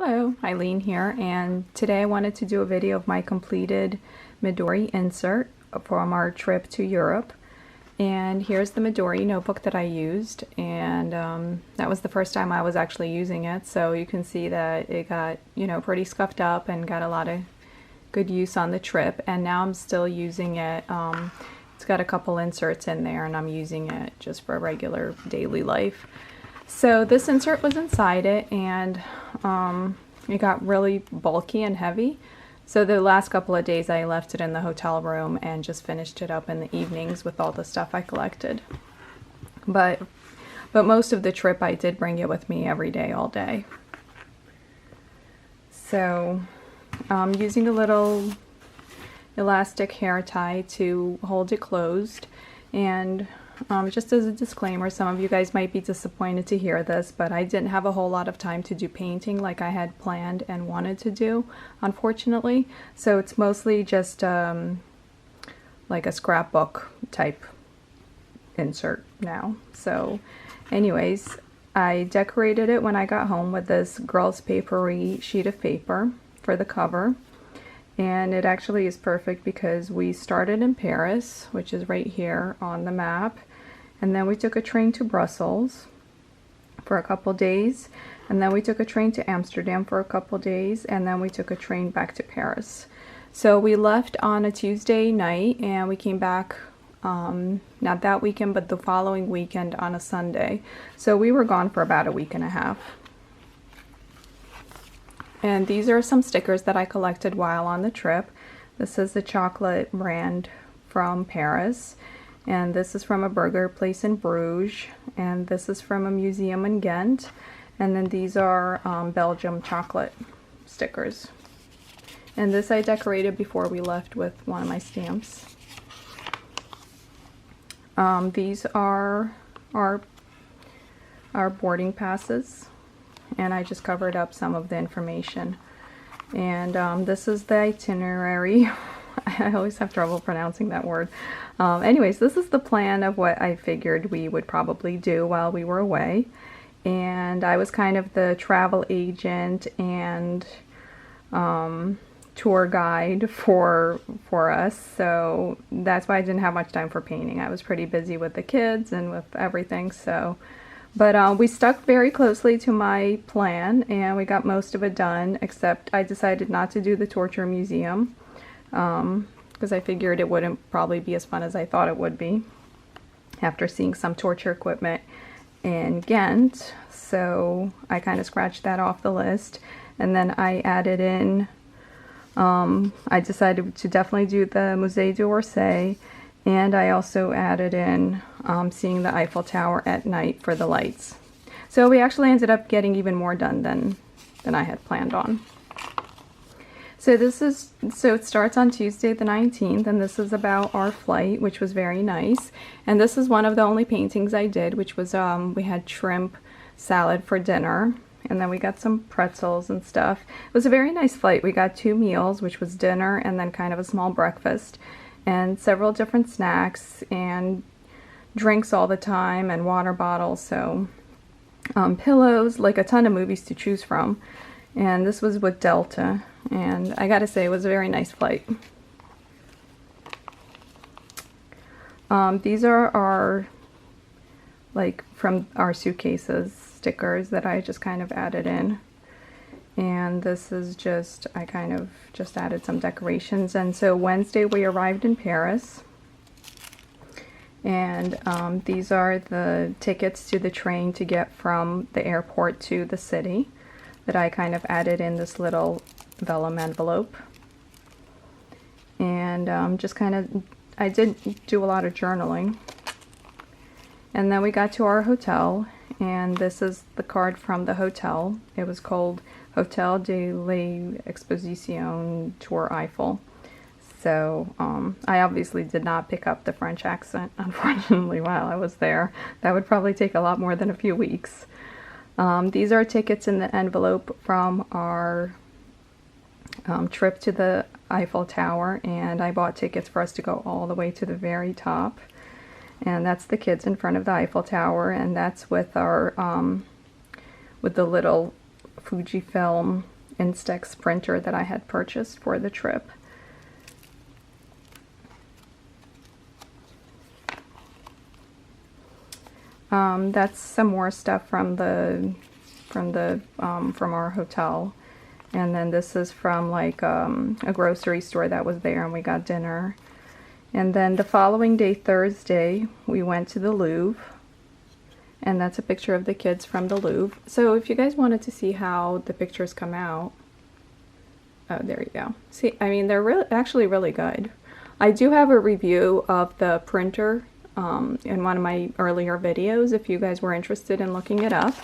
Hello, Eileen here, and today I wanted to do a video of my completed Midori insert from our trip to Europe. And here's the Midori notebook that I used, and that was the first time I was actually using it, so you can see that it got, pretty scuffed up and got a lot of good use on the trip, and now I'm still using it. It's got a couple inserts in there, and I'm using it just for regular daily life. So this insert was inside it, and it got really bulky and heavy. So the last couple of days I left it in the hotel room and just finished it up in the evenings with all the stuff I collected. But most of the trip I did bring it with me every day, all day. So I'm using a little elastic hair tie to hold it closed, and just as a disclaimer, some of you guys might be disappointed to hear this, but I didn't have a whole lot of time to do painting like I had planned and wanted to do, unfortunately. So it's mostly just like a scrapbook type insert now. So anyways, I decorated it when I got home with this girls papery sheet of paper for the cover. And it actually is perfect because we started in Paris, which is right here on the map. And then we took a train to Brussels for a couple days. And then we took a train to Amsterdam for a couple days. And then we took a train back to Paris. So we left on a Tuesday night and we came back, not that weekend, but the following weekend on a Sunday. So we were gone for about a week and a half. And these are some stickers that I collected while on the trip. This is the chocolate brand from Paris. And this is from a burger place in Bruges. And this is from a museum in Ghent. And then these are Belgium chocolate stickers. And this I decorated before we left with one of my stamps. These are our boarding passes. And I just covered up some of the information. And this is the itinerary. I always have trouble pronouncing that word. Anyways, this is the plan of what I figured we would probably do while we were away. And I was kind of the travel agent and tour guide for us. So that's why I didn't have much time for painting. I was pretty busy with the kids and with everything. But we stuck very closely to my plan, and we got most of it done, except I decided not to do the torture museum, because I figured it wouldn't probably be as fun as I thought it would be after seeing some torture equipment in Ghent. So I kind of scratched that off the list, and then I added in, I decided to definitely do the Musée d'Orsay. And I also added in seeing the Eiffel Tower at night for the lights. So we actually ended up getting even more done than I had planned on. So it starts on Tuesday the 19th, and this is about our flight, which was very nice. And this is one of the only paintings I did, which was we had shrimp salad for dinner. And then we got some pretzels and stuff. It was a very nice flight. We got 2 meals, which was dinner and then kind of a small breakfast. And several different snacks and drinks all the time and water bottles, so pillows, like a ton of movies to choose from. And this was with Delta, and I gotta say it was a very nice flight. These are our, like, from our suitcases stickers that I just kind of added in. And this is just, I kind of just added some decorations. And so Wednesday we arrived in Paris. And these are the tickets to the train to get from the airport to the city that I kind of added in this little vellum envelope. And just kind of, I did do a lot of journaling. And then we got to our hotel. And this is the card from the hotel. It was called Hotel de l'Exposition Tour Eiffel. So I obviously did not pick up the French accent, unfortunately, while I was there. That would probably take a lot more than a few weeks. These are tickets in the envelope from our trip to the Eiffel Tower, and I bought tickets for us to go all the way to the very top. And that's the kids in front of the Eiffel Tower, and that's with our with the little Fujifilm Instax printer that I had purchased for the trip. That's some more stuff from our hotel, and then this is from like a grocery store that was there, and we got dinner. And then the following day, Thursday, we went to the Louvre, and that's a picture of the kids from the Louvre. So if you guys wanted to see how the pictures come out, oh, there you go. See, I mean, they're actually really good. I do have a review of the printer in one of my earlier videos if you guys were interested in looking it up.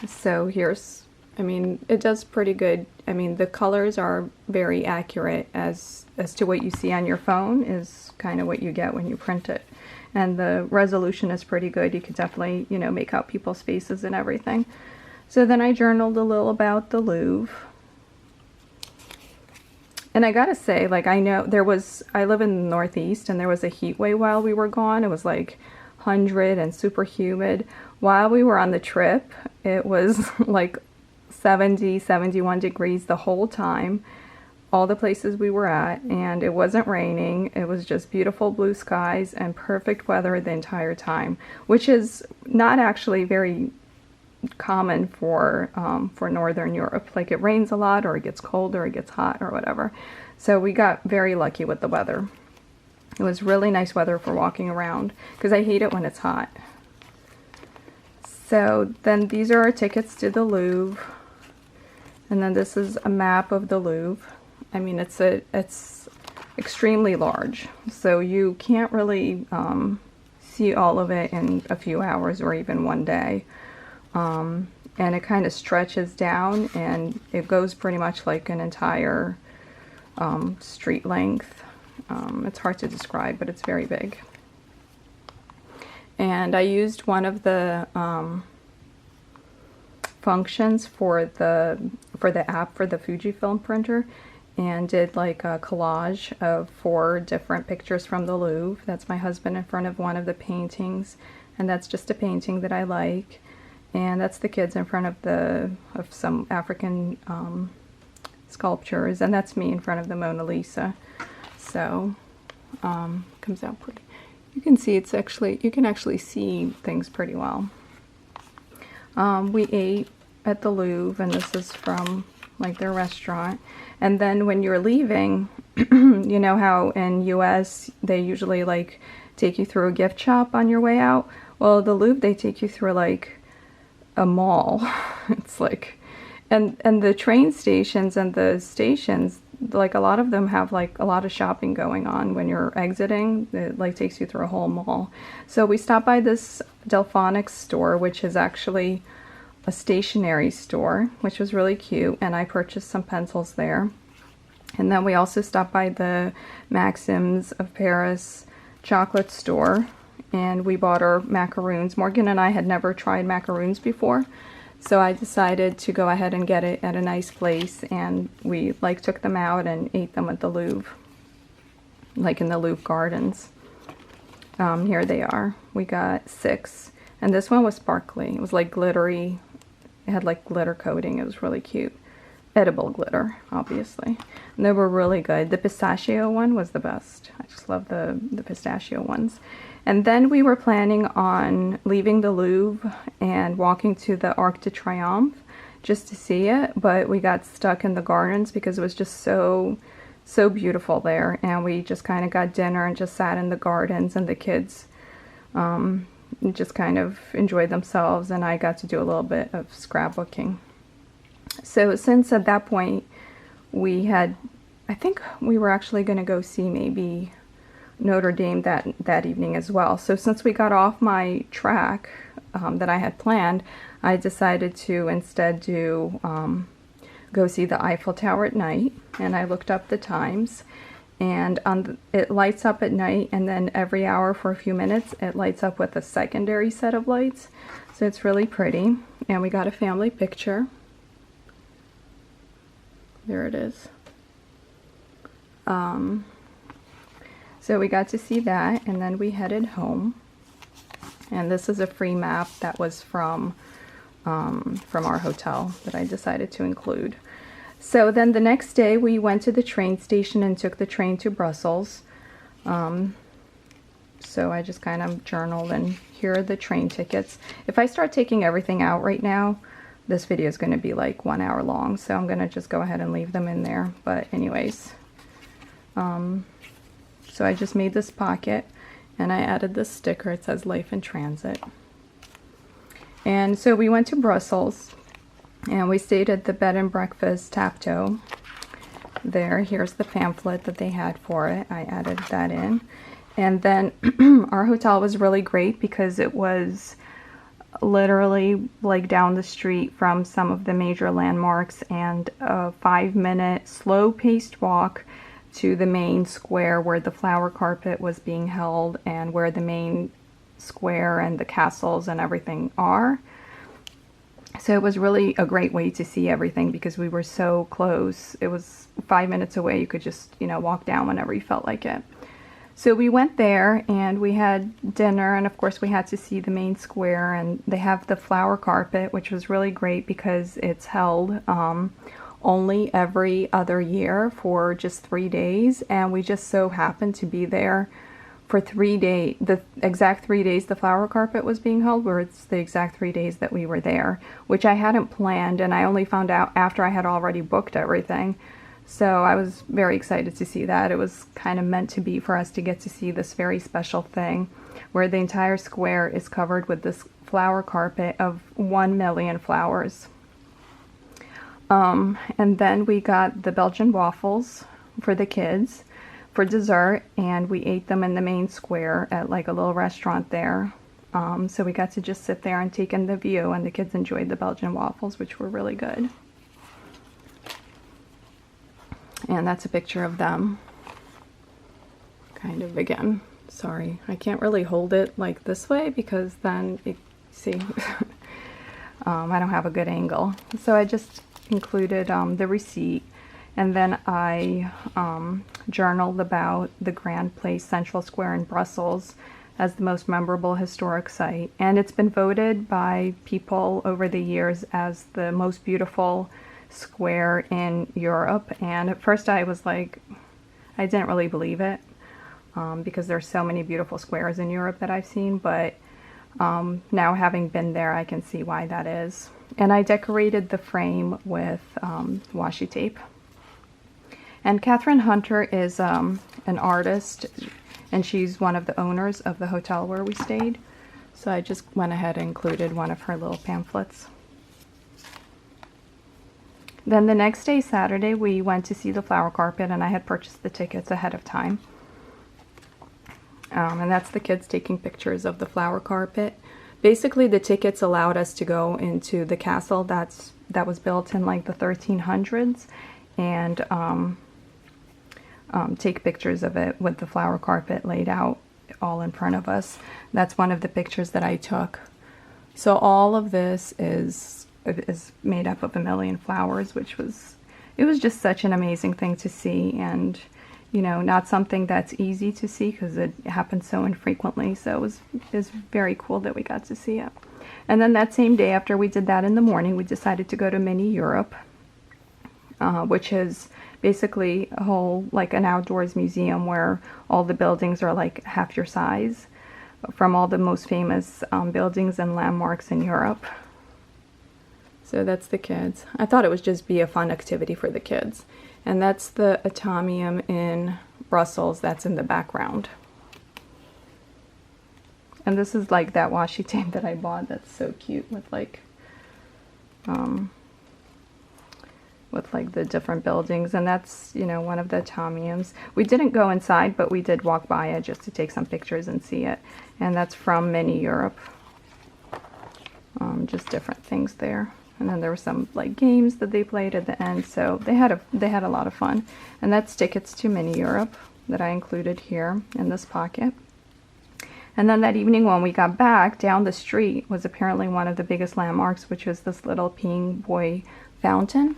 So here's, I mean, it does pretty good. I mean, the colors are very accurate as to what you see on your phone is kind of what you get when you print it. And the resolution is pretty good. You could definitely, you know, make out people's faces and everything. So then I journaled a little about the Louvre. And I gotta say, like, I live in the Northeast, and there was a heat wave while we were gone. It was like 100 and super humid. While we were on the trip, it was like 70, 71 degrees the whole time, all the places we were at, and it wasn't raining. It was just beautiful blue skies and perfect weather the entire time, which is not actually very common for Northern Europe. Like, it rains a lot, or it gets cold, or it gets hot, or whatever. So we got very lucky with the weather. It was really nice weather for walking around, because I hate it when it's hot. So then these are our tickets to the Louvre, and then this is a map of the Louvre. I mean, it's extremely large, so you can't really see all of it in a few hours or even one day. And it kind of stretches down, and it goes pretty much like an entire street length. It's hard to describe, but it's very big. And I used one of the functions for the app for the Fujifilm printer, and did like a collage of 4 different pictures from the Louvre. That's my husband in front of one of the paintings, and that's just a painting that I like. And that's the kids in front of some African sculptures, and that's me in front of the Mona Lisa. So comes out pretty. You can see you can actually see things pretty well. We ate at the Louvre, and this is from like their restaurant. And then when you're leaving, you know how in US they usually like take you through a gift shop on your way out? Well, the Louvre, they take you through like a mall. It's like, and the train stations and the stations, like a lot of them have like a lot of shopping going on when you're exiting. It like takes you through a whole mall. So we stopped by this Delphonics store, which is actually a stationery store, which was really cute, and I purchased some pencils there. And then we also stopped by the Maxims of Paris chocolate store, and we bought our macaroons. Morgan and I had never tried macaroons before, so I decided to go ahead and get it at a nice place, and we like took them out and ate them at the Louvre, like in the Louvre Gardens. Here they are. We got 6, and this one was sparkly. It was like glittery. It had like glitter coating. It was really cute. Edible glitter, obviously. And they were really good. The pistachio one was the best. I just love the pistachio ones. And then we were planning on leaving the Louvre and walking to the Arc de Triomphe just to see it, but we got stuck in the gardens because it was just so beautiful there, and we just kind of got dinner and just sat in the gardens, and the kids just kind of enjoyed themselves, and I got to do a little bit of scrapbooking. So since at that point we had, I think we were actually going to go see maybe Notre Dame that evening as well. So since we got off my track that I had planned, I decided to instead go see the Eiffel Tower at night, and I looked up the times, and it lights up at night, and then every hour for a few minutes it lights up with a secondary set of lights. So it's really pretty, and we got a family picture. There it is. So we got to see that, and then we headed home. And this is a free map that was from from our hotel that I decided to include. So then the next day we went to the train station and took the train to Brussels. So I just kind of journaled, and here are the train tickets. If I start taking everything out right now, this video is going to be like 1 hour long, so I'm going to just go ahead and leave them in there. But anyways, so I just made this pocket, and I added this sticker. It says Life in Transit. And so we went to Brussels, and we stayed at the bed and breakfast Tapto there. Here's the pamphlet that they had for it. I added that in. And then our hotel was really great because it was literally like down the street from some of the major landmarks, and a 5-minute slow-paced walk to the main square where the flower carpet was being held and where the main square and the castles and everything are. So it was really a great way to see everything because we were so close. It was 5 minutes away. You could just, you know, walk down whenever you felt like it. So we went there and we had dinner, and of course we had to see the main square, and they have the flower carpet, which was really great because it's held only every other year for just 3 days, and we just so happened to be there for 3 days. The exact 3 days the flower carpet was being held were the exact 3 days that we were there, which I hadn't planned, and I only found out after I had already booked everything. So I was very excited to see that. It was kind of meant to be for us to get to see this very special thing where the entire square is covered with this flower carpet of 1 million flowers. And then we got the Belgian waffles for the kids for dessert, and we ate them in the main square at like a little restaurant there. So we got to just sit there and take in the view, and the kids enjoyed the Belgian waffles, which were really good. And that's a picture of them. Kind of, again, sorry, I can't really hold it like this way because then, see, I don't have a good angle. So I just included the receipt, and then I journaled about the Grand Place Central Square in Brussels as the most memorable historic site. And it's been voted by people over the years as the most beautiful square in Europe. And at first I was like, I didn't really believe it because there's so many beautiful squares in Europe that I've seen, but now having been there, I can see why that is. And I decorated the frame with washi tape. And Catherine Hunter is an artist, and she's one of the owners of the hotel where we stayed. So I just went ahead and included one of her little pamphlets. Then the next day, Saturday, we went to see the flower carpet, and I had purchased the tickets ahead of time. And that's the kids taking pictures of the flower carpet. Basically, the tickets allowed us to go into the castle that was built in like the 1300s and take pictures of it with the flower carpet laid out all in front of us. That's one of the pictures that I took. So all of this is made up of 1 million flowers, which was, it was just such an amazing thing to see, and you know, not something that's easy to see because it happens so infrequently. So it was very cool that we got to see it. And then that same day, after we did that in the morning, we decided to go to Mini Europe, which is basically a whole, like an outdoors museum where all the buildings are like half your size from all the most famous buildings and landmarks in Europe. So that's the kids. I thought it would just be a fun activity for the kids. And that's the Atomium in Brussels that's in the background. And this is like that washi tape that I bought that's so cute with like the different buildings. And that's, you know, one of the Atomiums. We didn't go inside, but we did walk by it just to take some pictures and see it. And that's from Mini Europe. Just different things there. And then there were some like games that they played at the end, so they had a lot of fun. And that's tickets to Mini Europe that I included here in this pocket. And then that evening when we got back, down the street was apparently one of the biggest landmarks, which was this little peeing boy fountain,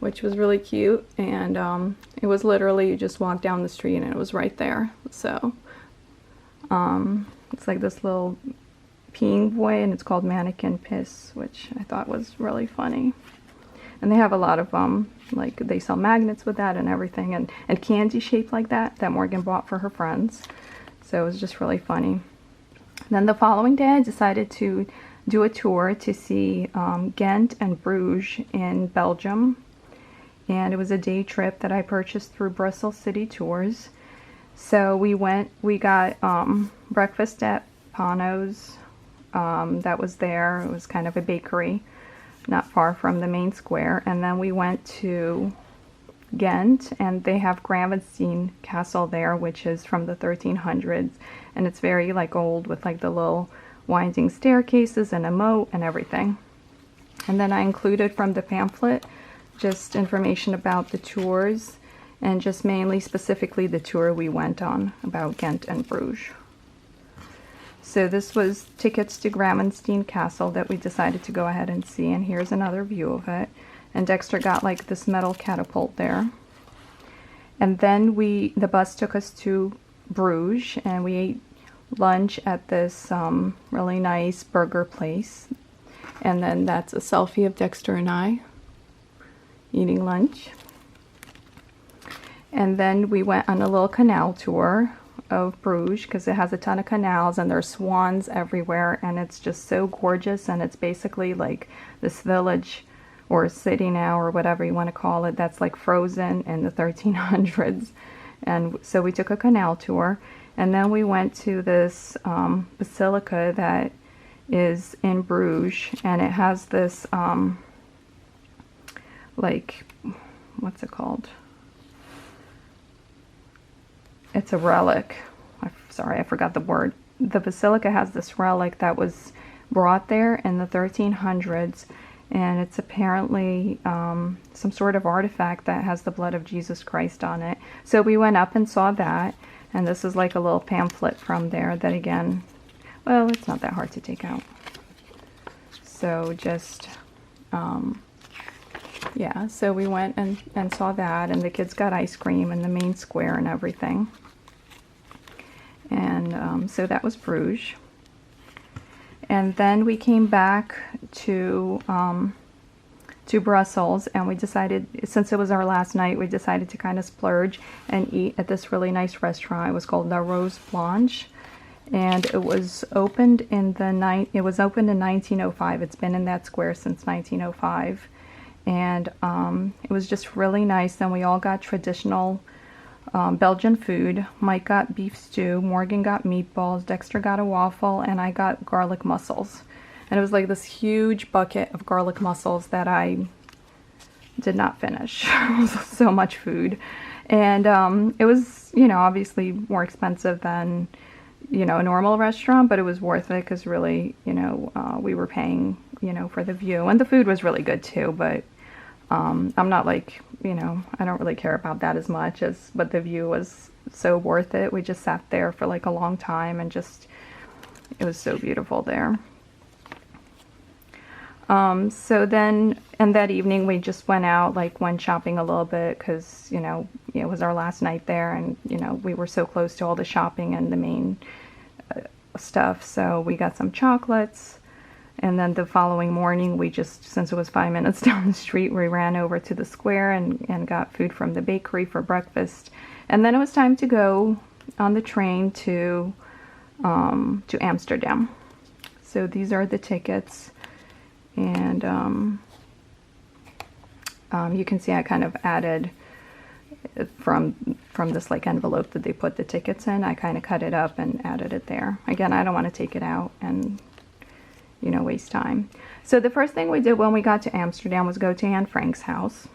which was really cute. And it was literally, you just walk down the street and it was right there. So it's like this little peeing boy, and it's called Mannequin Piss, which I thought was really funny. And they have a lot of like they sell magnets with that and everything, and candy shaped like that Morgan bought for her friends. So it was just really funny. Then the following day I decided to do a tour to see Ghent and Bruges in Belgium. And it was a day trip that I purchased through Brussels City Tours. So we got breakfast at Pano's, that was there. It was kind of a bakery, not far from the main square. And then we went to Ghent, and they have Gravenstein Castle there, which is from the 1300s. And it's very like old, with like the little winding staircases and a moat and everything. And then I included from the pamphlet just information about the tours, and just mainly specifically the tour we went on about Ghent and Bruges. So this was tickets to Gravenstein Castle that we decided to go ahead and see, and here's another view of it. And Dexter got like this metal catapult there. And then the bus took us to Bruges, and we ate lunch at this really nice burger place. And then that's a selfie of Dexter and I eating lunch. And then we went on a little canal tour of Bruges, because it has a ton of canals and there's swans everywhere, and it's just so gorgeous. And it's basically like this village or city now, or whatever you want to call it, that's like frozen in the 1300s. And so we took a canal tour, and then we went to this basilica that is in Bruges, and it has this like, what's it called? It's a relic. Sorry, I forgot the word. The basilica has this relic that was brought there in the 1300s, and it's apparently some sort of artifact that has the blood of Jesus Christ on it. So we went up and saw that, and this is like a little pamphlet from there that, again, well, it's not that hard to take out. So just yeah, so we went and saw that, and the kids got ice cream in the main square and everything. And so that was Bruges. And then we came back to Brussels, and we decided, since it was our last night, we decided to kind of splurge and eat at this really nice restaurant. It was called La Rose Blanche, and it was opened in 1905. It's been in that square since 1905. And it was just really nice. Then we all got traditional Belgian food. Mike got beef stew, Morgan got meatballs, Dexter got a waffle, and I got garlic mussels. And it was like this huge bucket of garlic mussels that I did not finish. It was so much food. And it was, you know, obviously more expensive than, you know, a normal restaurant, but it was worth it, because really, you know, we were paying, you know, for the view. And the food was really good too, but I'm not like, you know, I don't really care about that as much but the view was so worth it. We just sat there for like a long time, and just, it was so beautiful there. So then, and that evening we just went out, like went shopping a little bit, because, you know, it was our last night there, and, you know, we were so close to all the shopping and the main stuff. So we got some chocolates. And then the following morning, we just, since it was 5 minutes down the street, we ran over to the square and got food from the bakery for breakfast. And then it was time to go on the train to Amsterdam. So these are the tickets. And you can see I kind of added from this like envelope that they put the tickets in. I kind of cut it up and added it there. Again, I don't want to take it out and, you know, waste time. So the first thing we did when we got to Amsterdam was go to Anne Frank's house.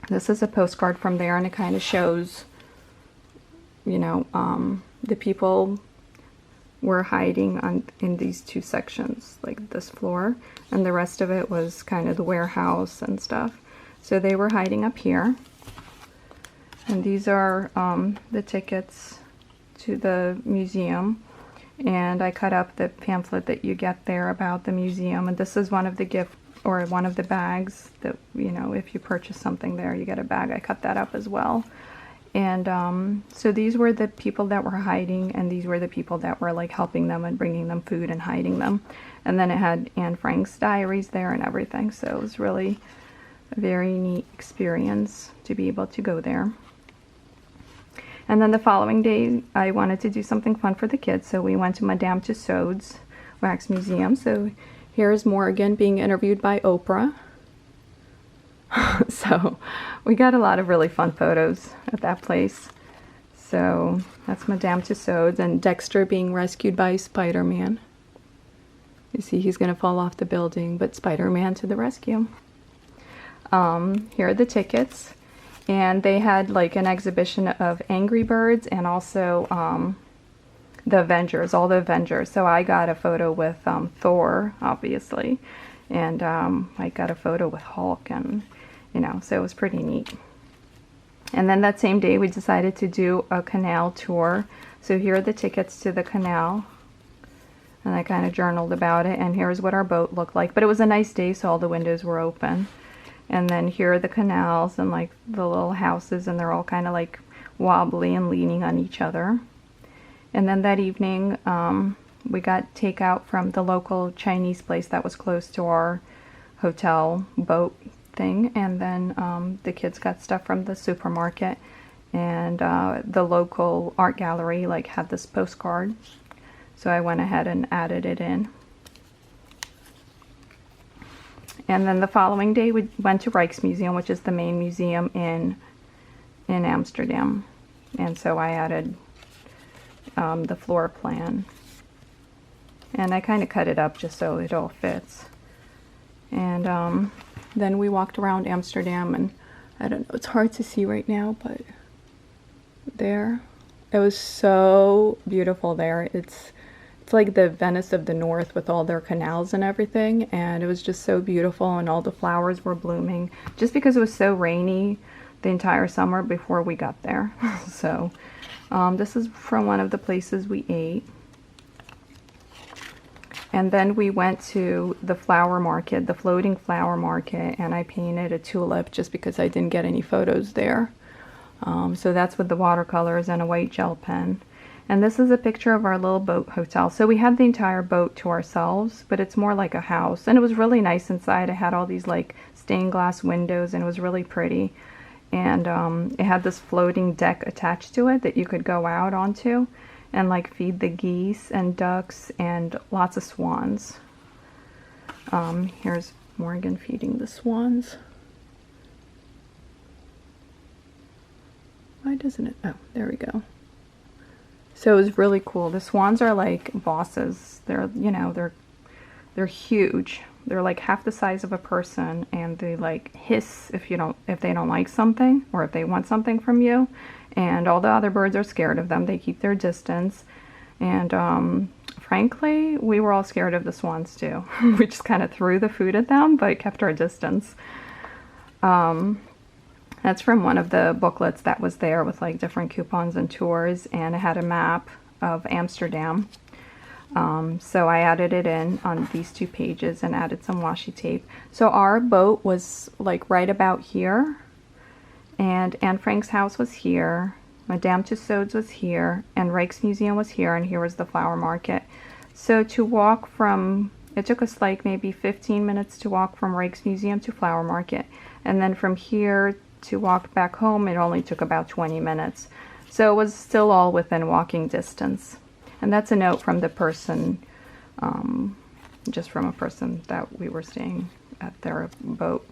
This is a postcard from there, and it kind of shows, you know, the people were hiding in these two sections, like this floor, and the rest of it was kind of the warehouse and stuff. So they were hiding up here. And these are the tickets to the museum. And I cut up the pamphlet that you get there about the museum, and this is one of the one of the bags that, you know, if you purchase something there, you get a bag. I cut that up as well. And so these were the people that were hiding, and these were the people that were like helping them and bringing them food and hiding them. And then it had Anne Frank's diaries there and everything. So it was really a very neat experience to be able to go there. And then the following day, I wanted to do something fun for the kids, so we went to Madame Tussauds Rijksmuseum. So here's Morgan being interviewed by Oprah. So we got a lot of really fun photos at that place. So that's Madame Tussauds, and Dexter being rescued by Spider-Man. You see he's going to fall off the building, but Spider-Man to the rescue. Here are the tickets, and they had like an exhibition of Angry Birds and also the Avengers, all the Avengers. So I got a photo with Thor, obviously, and I got a photo with Hulk, and you know, so it was pretty neat. And then that same day we decided to do a canal tour. So here are the tickets to the canal, and I kind of journaled about it, and here's what our boat looked like. But it was a nice day, so all the windows were open. And then here are the canals and like the little houses, and they're all kind of like wobbly and leaning on each other. And then that evening we got takeout from the local Chinese place that was close to our hotel boat thing, and then the kids got stuff from the supermarket, and the local art gallery like had this postcard, so I went ahead and added it in. And then the following day we went to Rijksmuseum, which is the main museum in Amsterdam, and so I added the floor plan, and I kind of cut it up just so it all fits. And then we walked around Amsterdam, and I don't know, it's hard to see right now, but there, it was so beautiful there. It's like the Venice of the North with all their canals and everything, and it was just so beautiful, and all the flowers were blooming just because it was so rainy the entire summer before we got there. So this is from one of the places we ate. And then we went to the flower market, the floating flower market, and I painted a tulip just because I didn't get any photos there. So that's with the watercolors and a white gel pen. And this is a picture of our little boat hotel. So we had the entire boat to ourselves, but it's more like a house. And it was really nice inside. It had all these like stained glass windows, and it was really pretty. And it had this floating deck attached to it that you could go out onto and like feed the geese and ducks and lots of swans. Here's Morgan feeding the swans. Why doesn't it? Oh, there we go. So it was really cool. The swans are like bosses. They're, you know, they're huge. They're like half the size of a person, and they like hiss if they don't like something or if they want something from you. And all the other birds are scared of them. They keep their distance. And frankly, we were all scared of the swans too. We just kind of threw the food at them, but kept our distance. That's from one of the booklets that was there with like different coupons and tours, and it had a map of Amsterdam. So I added it in on these 2 pages and added some washi tape. So our boat was like right about here, and Anne Frank's house was here, Madame Tussauds was here, and Rijksmuseum was here, and here was the flower market. So to walk from, it took us like maybe 15 minutes to walk from Rijksmuseum to flower market, and then from here to walk back home it only took about 20 minutes. So it was still all within walking distance. And that's a note from the person, just from a person that we were staying at their boat.